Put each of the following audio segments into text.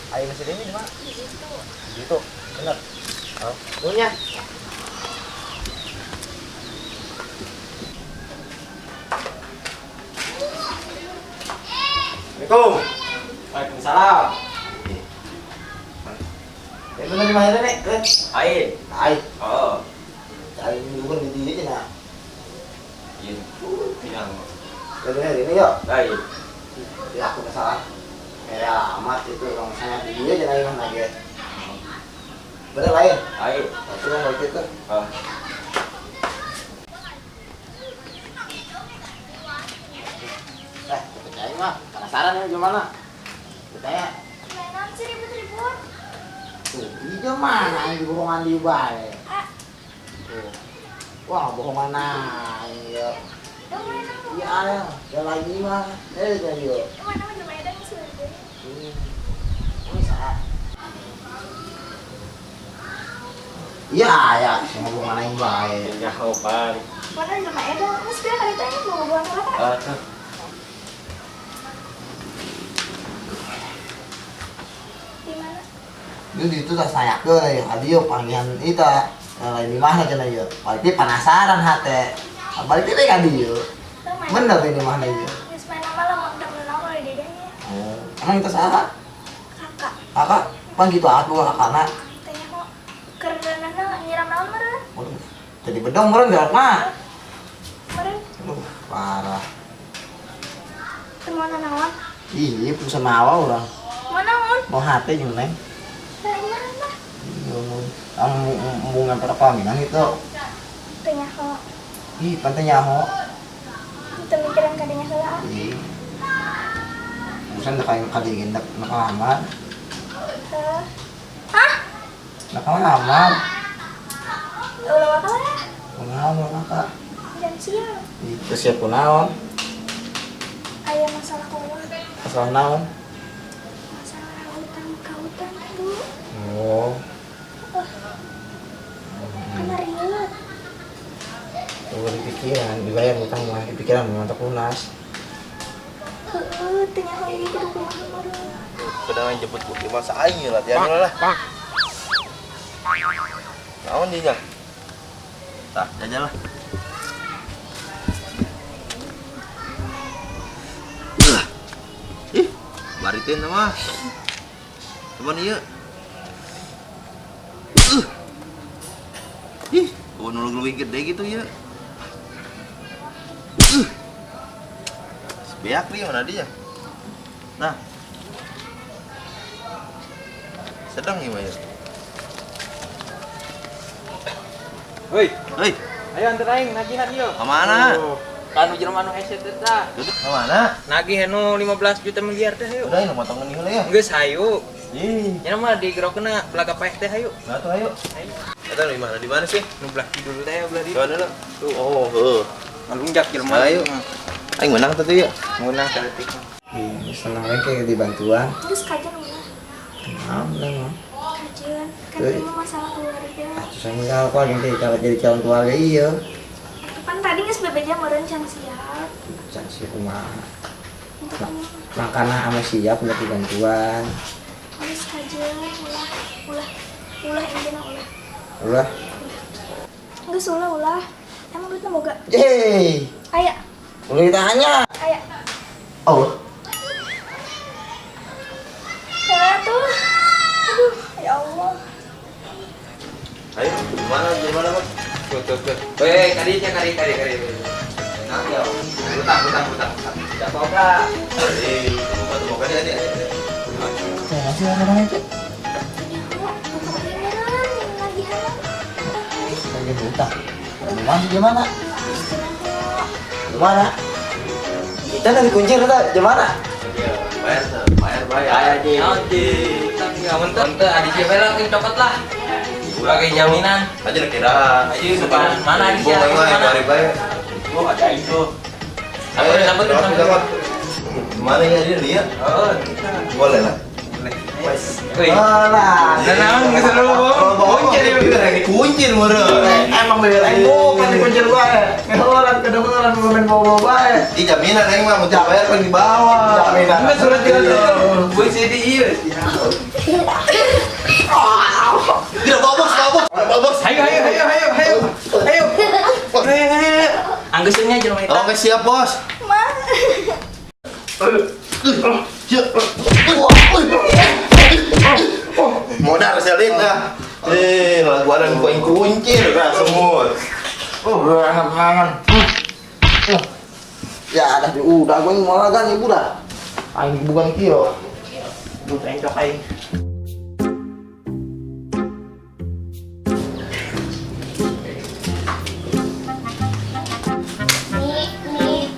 Ayo mesin ini di mana? Di situ. Di situ. Benar. Oh, punya. Assalamualaikum. Waalaikumsalam. Itu di mana nih? Air. Air. Oh. Cari dulu di sini aja nah. Iya. Pinang. Ini yuk. Air. Ya aku kesalah. Kayak amat itu orang saya di dia jangan yang lagi. Bener lain. Air. Itu yang waktu itu. Oh. Percaya mah. Penasaran ya gimana? Percaya. Mainan sih ribut-ribut. Tuh, hijau mana yang bohongan di bae? Tuh. Wah, bohongan ya. Dong mainan lu. Iya, ya lagi mah. Jadi yuk. Mana mah cuma ada yang sulit. Iya, ya, sama bohongan yang bae. Ya hopan. Mana cuma ada. Mas dia kali tanya mau buang apa? Tuh. Di mana? Itu itu tak saya ke, adio panggilan itu. Lain di mana cenah yuk? Berarti penasaran hati. Berarti deh kan dia. Bener ini mana ya? Wis main malam udah menang oleh dedenya. Oh, emang itu salah? Kakak. Kakak, pan gitu aku karena Tanya kok karena nyiram naon meureun? jadi bedong meren gak mah. Meureun Parah. kemana naon? Iya, pesan mawa ulang. Mana naon? Mau hati juga neng. Dari mana? Kamu mau ngapa pelaminan itu? Tanya kok Ih, pantai nyaho. kita mikiran kadenya heula. Ih. Bukan kayak kadingin nakalamar. Hah? Nakalamar. Ulah apa ya? Kunaon kakak? Jam siang. Itu siap kunaon? Aya masalah keluar. Asal naon? Masalah hutang tuh. Oh. Kan riut. Udah dipikiran, dibayar utang mah dipikiran mantap lunas. Tanya kok ini kudu kumaha meureun. Kedangan jemput ku di masa aing latihan lah. Naon dia? Tah, jajan lah. Ih, baritin mah. Teman ieu. Ih, nulung gede gitu ya. Beak nih mana dia? Nah. Sedang gimana ya? Hei, Hei, ayo antar aing nagihan yuk. kemana? Kan ujar manu headset eta. Duduk kemana? Nagih anu 15 juta miliar teh yuk. Udah ini motong ini ya. Geus hayu. Ih, Nya mah digerokeuna belaga paek teh hayu. nggak tuh ayo. Hayu. Kita di mana? Di mana sih? Nu belah kidul teh belah di. Coba dulu. Tuh, oh, heuh. Ngalunjak jelema. Ayo. Aing menang tuh ya. Munang saletik. Iya, senang kayak dibantuan. Terus kajian ulah. Kenapa mah? Kajian kan Tuh. ini masalah keluarga. Susah nggak apa gitu kalau jadi calon keluarga iya. Kan tadi geus bebeja meureun can siap. Jangan sih kumaha. Untuk kamu Makana sama siap udah dibantuan. harus kajian ulah intina ulah. Ulah. Geus ulah. Emang duitna boga? Yeay. Aya, Udah ditanya. aya. Oh. Tuh. Aduh, ya Allah. Ayo, di mana, Bang? Tuh. Weh, kari. Nah, ya. Utang. Tidak boga. Eh, tunggu kan dia. Saya kasih orang itu. Ini kok bukan beneran lagian. Lagi hutang. Masih gimana? Gimana? Kita lagi kunci kita gimana? Bayar. Aya di. Utang enggak mentah. Adi siapa lah cokot lah. Sebagai jaminan. Aja kira. Ayo depan mana di sini? Mana? Oh, ada itu. Sampai. Mana ya dia lihat? Oh, kita. Boleh lah. Wih. Lah, Tenang, nggak seru Kuncir ya, dikuncir meren. emang bener kan dikuncir bae. Kedengeran momen bawa bae. Ih jaminan aing mah mau bayar kan di bawah. Jaminan. Enggak surat jelas. Gue CD iya. Tidak babos. Ayo. Anggesannya aja main. Oke siap bos. Modal selin dah. Lagu ada yang kuncir dah semut. Oh, hangat. Ya, ada udah gue mau kan ibu dah. Aing bukan kilo. Duh, encok aing. Nih.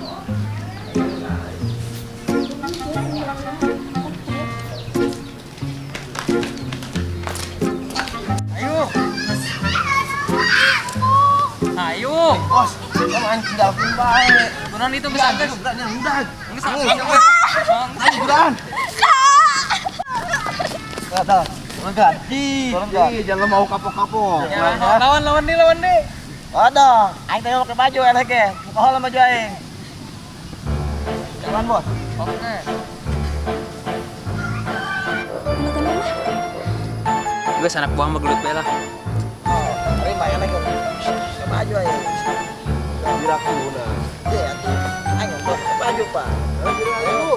Ayo. Bos, kamu anjing tinggalin bae. Beneran itu bisa angges. Udah. Bukan. Ada. Ganti. Jangan mau kapok-kapok. Lawan deh. Ada. Aing tadi pakai baju enak ke. Buka hal baju aing. Jalan, Bos. Oke. Gue anak buah sama gelut bela. Oh, terima enak kok. Pakai baju aing. Biraku udah. Iya, aing pakai baju, Pak. Biraku.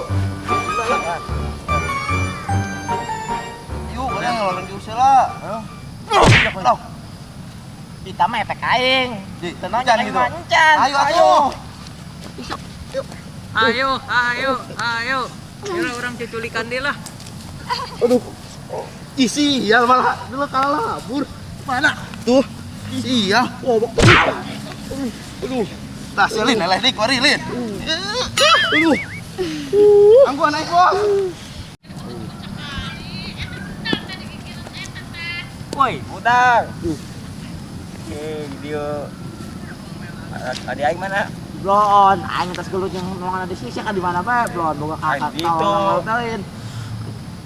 Yuk, boleh ngeluarin jus lah. Kita mah efek aing. Tenang Jangan aing gitu. mancan. Ayo. Kira orang cuculikan dia lah. Aduh. Isi ya malah dulu kalah. Bur. Mana? Tuh. Iya. Oh, aduh. Nah, selin, dik, mari, lin. Aduh. Angguan naik, bos. Woi, udang. Video. Tadi aing mana? Blon, aing tas gelut yang ruangan ada sisa kan di mana bae, blon boga kakak tahu ngautain.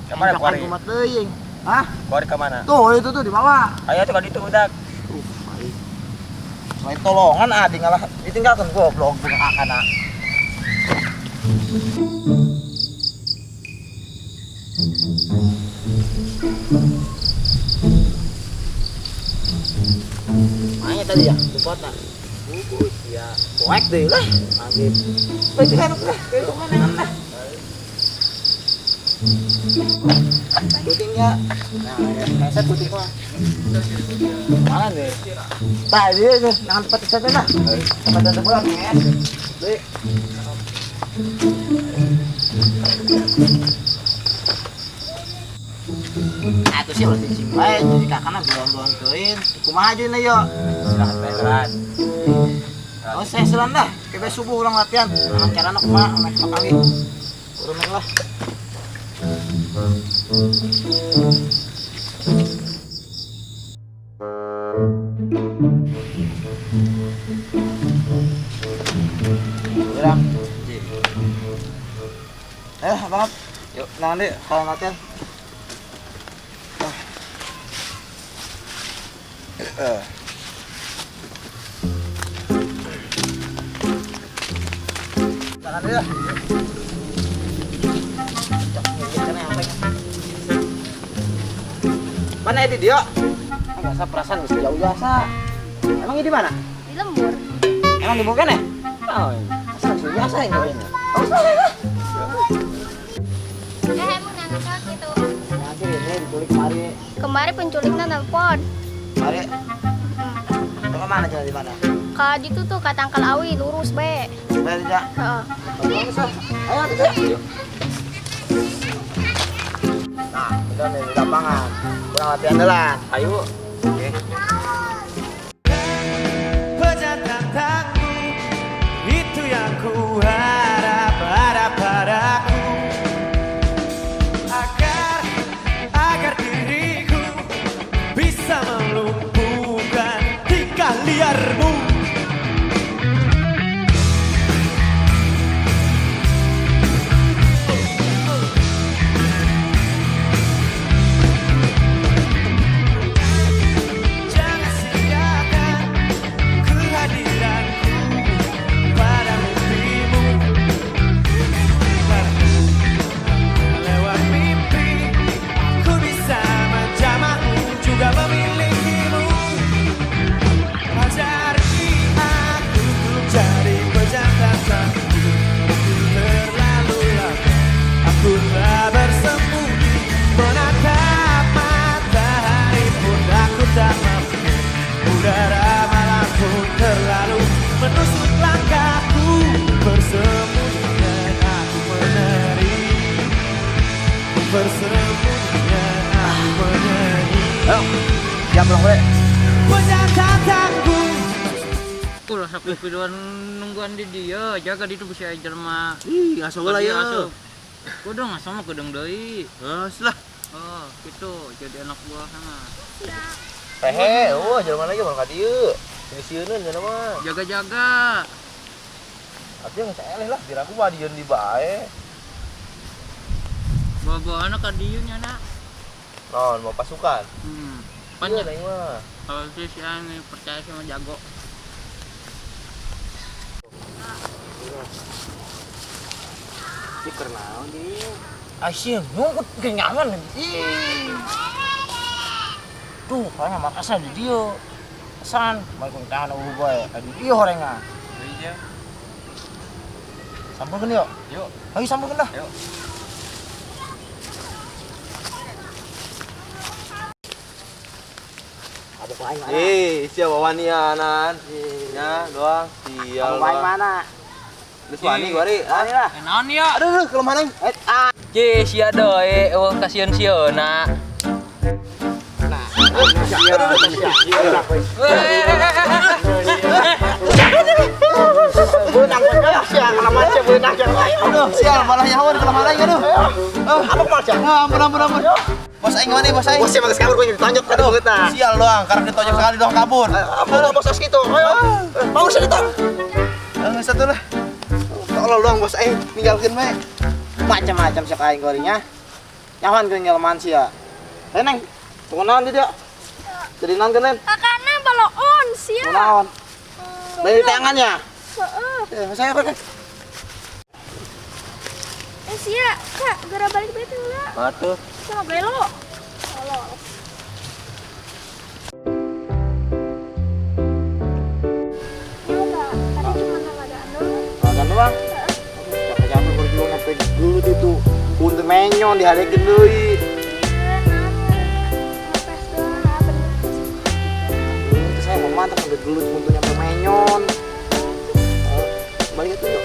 Kemana kuari? Kumat teuing. Hah? Kuari kemana? Tuh, itu tuh di bawah. Ayo tuh kalau itu udah. Baik. Selain tolongan adi ngalah ditinggalkan goblok boga kakak. Makanya tadi ya, di kota. Bubut ya, poek deh lah. Agit. Baik kan lah, itu kan lah. Putingnya, nah, saya puting mah. Mana nih? Tadi nih, jangan tempat sana lah. Tempat ada pulang ya. Baik. Atuh sih udah dicim bae jadi kakakna belon-belon teuing. Kumaha aja nih yo? Silahkan pelan. Oh, saya selan dah. Kita subuh ulang latihan. Dengan cara anak kumaha sama kapangi. Urang lah. Urang. Abang. Yuk, nangan deh kalau latihan. Jangan dia. Mana itu dia? Biasa perasaan mesti jauh biasa. Emang ini di mana? Di lembur. Emang di bukan ya? Oh, asal biasa ini. Oh, salah. Emang anak kaki tuh. Nanti ini diculik kemari. Kemarin penculiknya nelpon. Mari. Ke mana jalan di mana? Ka itu tuh ka Tangkal Awi lurus be. Bayar tidak? Heeh. Ayo kita. Nah, kita nih di lapangan. Kurang latihan jalan. Ayo. Oke. Pejantanku itu yang ku harap padaku agar diriku bisa melukis pulang gue. Penyakit tanggung. Ulah sakit piduan nungguan di dia, jaga di itu bisa aja mah. Ih, asuh lah ya. Kudu ngasuh mah kudung deui. Lah. Oh, gitu. Jadi anak buah sama. Hehe, jalan mana lagi bang ka dieu. Ini sieun cenah mah. Jaga-jaga. Atuh geus eleh lah, biar aku mah dieun di bae. Bawa anak ka dieu nya na. Non, mau pasukan. Banyak. Iya, mah. Kalau si Ani percaya sama jago. Stiker naon di. Asyik, nunggu kenyaman. Tuh, kayaknya makasih di dia. Pesan, mau tahan bae. Adi dia orangnya. Iya. Sambungkeun yuk. Yuk. Ayo sambungkeun dah. Yuk. Ada paling mana? Siapa wanianan? Ya, doang. Sial. Paling mana? Geus wani gua ri. Ini lah. Naon ya? Aduh, kelemahan aing. Ye, sia doe, kasihan sieuna. Benang ya, siang lama aja benang yang lain. Aduh, sial malah nyawa di kelemahan aing aduh. Apa maksudnya? Ampun. Bos aing mana bos aing? Bos sih bagus kabur gue ditonjok aduh kita. Sial doang, karena ditonjok sekali doang kabur. Aduh bos as gitu. Ayo. Mau sih kita. Satu lah. Tolol doang bos aing ninggalkeun bae. Macam-macam sih kain gorinya. Nyawan ke ngelman sih ya. Neng, naon di dia? Jadi naon ke Nen? Kakaknya balon sia. Naon? Dari tangannya. Heeh. Saya apa kan? Sia, Kak, gara balik bete lah. Batu. Sama belo. Halo. Gimana? Tadi cuma naladaan doang. Makan doang. Capek-capek berjuang sampai gelut itu. Untuk menyon dihadekeun deui. Saya mau mantap sampai gelut untuk nyampe menyon. Balik itu yuk.